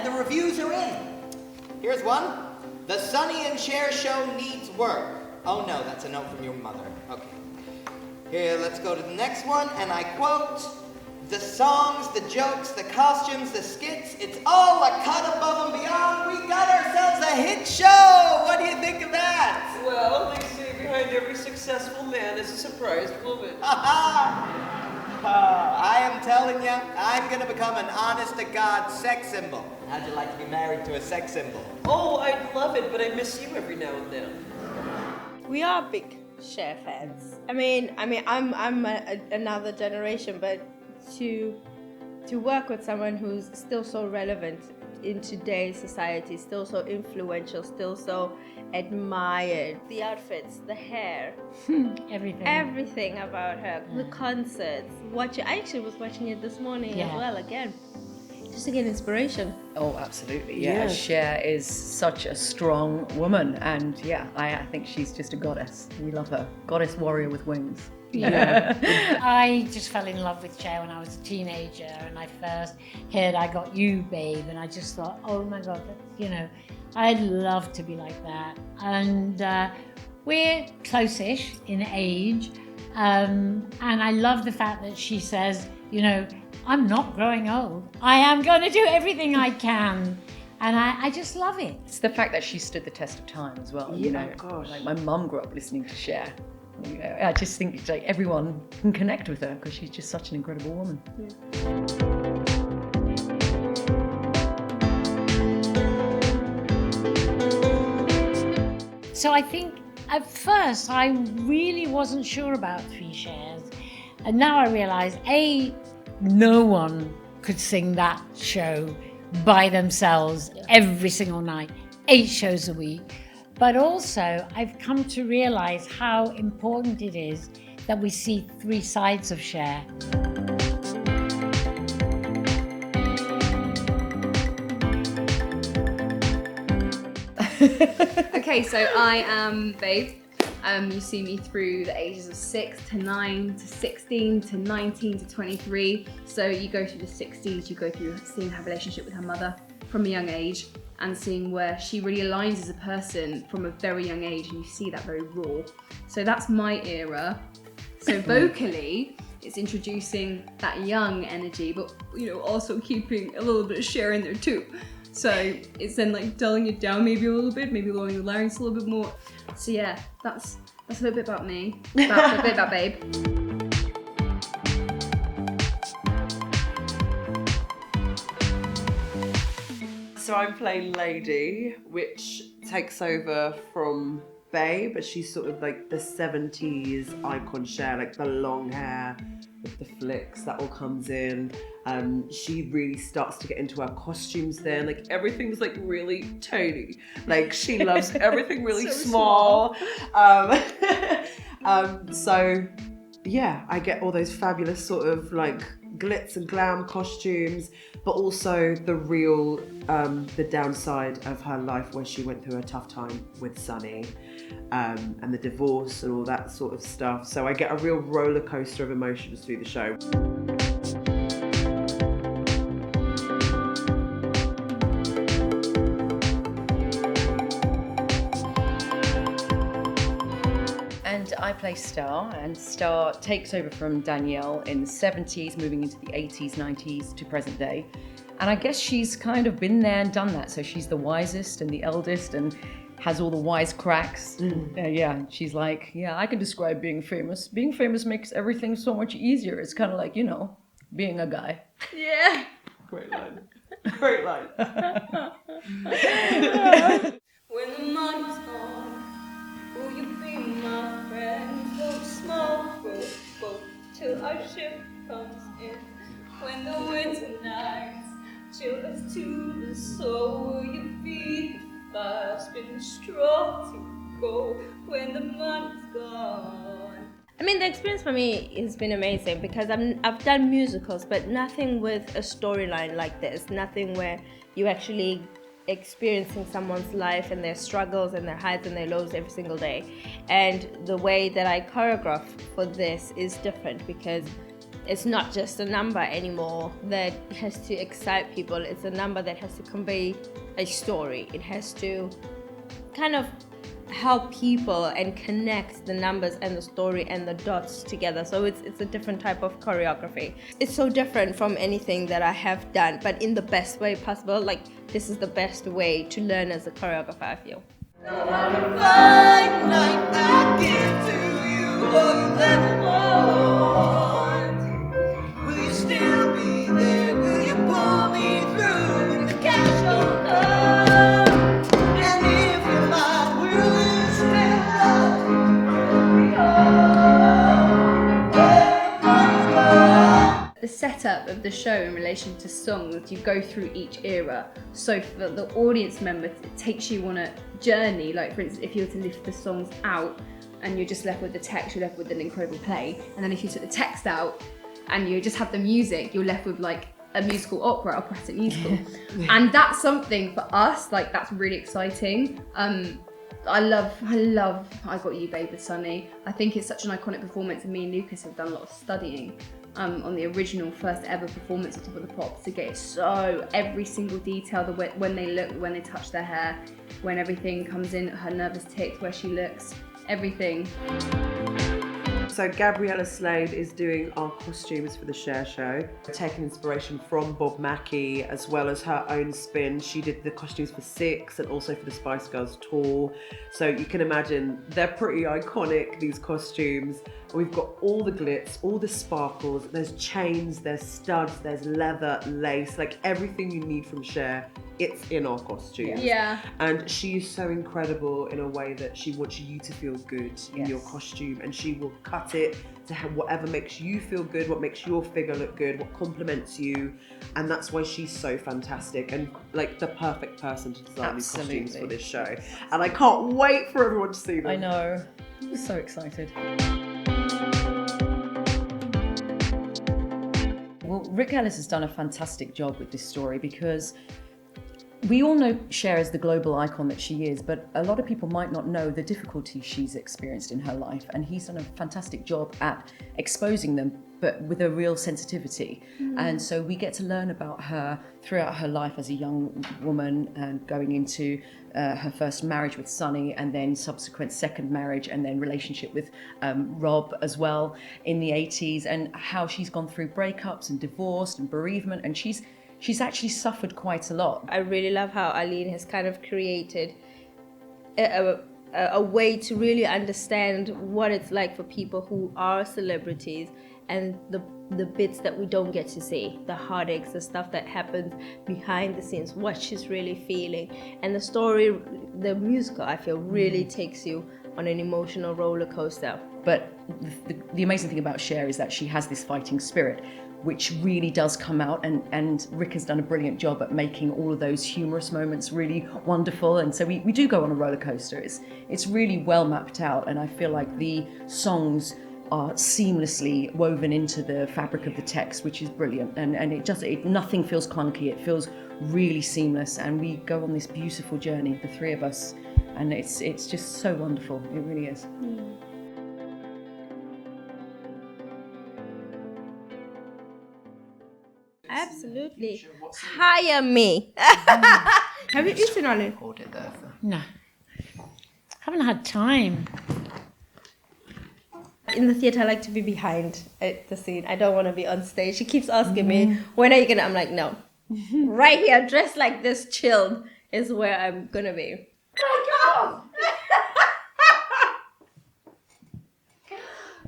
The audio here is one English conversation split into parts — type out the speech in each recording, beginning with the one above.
and the reviews are in. Here's one. The Sonny and Cher Show needs work. Oh no, that's a note from your mother. Okay. Here, let's go to the next one, and I quote, the songs, the jokes, the costumes, the skits, it's all a cut above and beyond. We got ourselves a hit show! What do you think of that? Well, they say behind every successful man is a surprised woman. I am telling you, I'm gonna become an honest-to-God sex symbol. How'd you like to be married to a sex symbol? Oh, I'd love it, but I miss you every now and then. We are big Cher fans. I mean, I'm another generation, but to work with someone who's still so relevant in today's society, still so influential, still so admired. The outfits, the hair, everything about her. The concerts. I actually was watching it this morning as well again, just to get inspiration. Oh, absolutely. Yeah. Cher is such a strong woman, and I think she's just a goddess. We love her. Goddess warrior with wings. Yeah. I just fell in love with Cher when I was a teenager, and I first heard I Got You, Babe, and I just thought, oh my God, I'd love to be like that. And we're close-ish in age, and I love the fact that she says, I'm not growing old. I am going to do everything I can. And I just love it. It's the fact that she stood the test of time as well. Gosh. Like my mum grew up listening to Cher. I just think it's like everyone can connect with her because she's just such an incredible woman. So I think at first I really wasn't sure about Three Chers. And now I realise, no one could sing that show by themselves every single night, 8 shows a week. But also, I've come to realise how important it is that we see 3 sides of Cher. Okay, so I am Babe. You see me through the ages of 6 to 9 to 16 to 19 to 23. So you go through the 60s, you go through seeing her relationship with her mother from a young age, and seeing where she really aligns as a person from a very young age, and you see that very raw. So that's my era. So vocally, it's introducing that young energy, but also keeping a little bit of Cher in there too. So it's then like dulling it down maybe a little bit, maybe lowering the larynx a little bit more. So yeah, that's a little bit about me, a bit about Babe. So I'm playing Lady, which takes over from Babe, but she's sort of like the 70s icon Cher, like the long hair with the flicks, that all comes in. She really starts to get into her costumes then, like everything's like really tiny. Like she loves everything really small. So yeah, I get all those fabulous sort of like glitz and glam costumes, but also the real, the downside of her life where she went through a tough time with Sonny, and the divorce and all that sort of stuff. So I get a real roller coaster of emotions through the show. And I play Star, and Star takes over from Danielle in the 70s, moving into the 80s, 90s to present day. And I guess she's kind of been there and done that. So she's the wisest and the eldest and has all the wise cracks. She's like, I can describe being famous. Being famous makes everything so much easier. It's kind of like, being a guy. Yeah. Great line. Great line. When the money's gone, will you be my friend? Don't smoke, boat till our ship comes in. When the winter nights chill us to the soul, will you be the fire, spin the straw to go when the money's gone? I mean, the experience for me has been amazing because I've done musicals, but nothing with a storyline like this. Nothing where you actually experiencing someone's life and their struggles and their highs and their lows every single day. And the way that I choreograph for this is different because it's not just a number anymore that has to excite people. It's a number that has to convey a story. It has to kind of help people and connect the numbers and the story and the dots together. So it's a different type of choreography. It's so different from anything that I have done, but in the best way possible. Like, this is the best way to learn as a choreographer, I feel. The setup of the show in relation to songs, you go through each era. So for the audience member, it takes you on a journey. Like, for instance, if you were to lift the songs out and you're just left with the text, you're left with an incredible play. And then if you took the text out and you just have the music, you're left with like a musical operatic musical. And that's something for us, like, that's really exciting. I love I Got You Babe with Sonny. I think it's such an iconic performance, and me and Lucas have done a lot of studying on the original first ever performance of Top of the Pops to get it so every single detail, when they look, when they touch their hair, when everything comes in, her nervous tics, where she looks, everything. So Gabriella Slade is doing our costumes for the Cher Show, taking inspiration from Bob Mackie as well as her own spin. She did the costumes for Six and also for the Spice Girls tour. So you can imagine they're pretty iconic, these costumes. We've got all the glitz, all the sparkles, there's chains, there's studs, there's leather, lace, like everything you need from Cher, it's in our costumes. Yeah. And she is so incredible in a way that she wants you to feel good in your costume, and she will cut it to have whatever makes you feel good, what makes your figure look good, what complements you, and that's why she's so fantastic and like the perfect person to design these costumes for this show. And I can't wait for everyone to see them. I know. I'm so excited. Well, Rick Ellis has done a fantastic job with this story because we all know Cher as the global icon that she is, but a lot of people might not know the difficulties she's experienced in her life, and he's done a fantastic job at exposing them, but with a real sensitivity. And so we get to learn about her throughout her life as a young woman, and going into her first marriage with Sonny, and then subsequent second marriage, and then relationship with Rob as well in the 80s, and how she's gone through breakups and divorce and bereavement, and she's actually suffered quite a lot. I really love how Arlene has kind of created a way to really understand what it's like for people who are celebrities, and the bits that we don't get to see, the heartaches, the stuff that happens behind the scenes, what she's really feeling. And the story, the musical, I feel, really takes you on an emotional roller coaster. But the amazing thing about Cher is that she has this fighting spirit, which really does come out, and Rick has done a brilliant job at making all of those humorous moments really wonderful. And so we do go on a roller coaster. It's really well mapped out, and I feel like the songs are seamlessly woven into the fabric of the text, which is brilliant. And nothing feels clunky. It feels really seamless, and we go on this beautiful journey, the three of us, and it's just so wonderful. It really is. Absolutely. Hire me. Have you eaten on it? Hold it there. No. Haven't had time. In the theatre, I like to be behind the scene. I don't want to be on stage. She keeps asking me, when are you going to? I'm like, no. Right here, dressed like this, chilled, is where I'm going to be.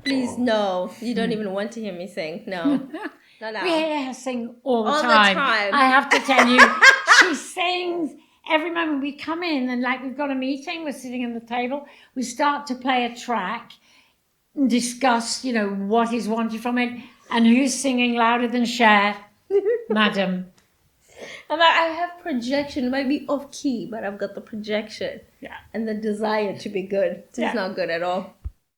Please, no. You don't even want to hear me sing. No. No. We hear her sing all the All the time. time. I have to tell you, she sings every moment we come in, and like we've got a meeting, we're sitting at the table, we start to play a track, and discuss, what is wanted from it, and who's singing louder than Cher, madam. I'm like, I have projection. It might be off key, but I've got the projection. Yeah. And the desire to be good. It's not good at all.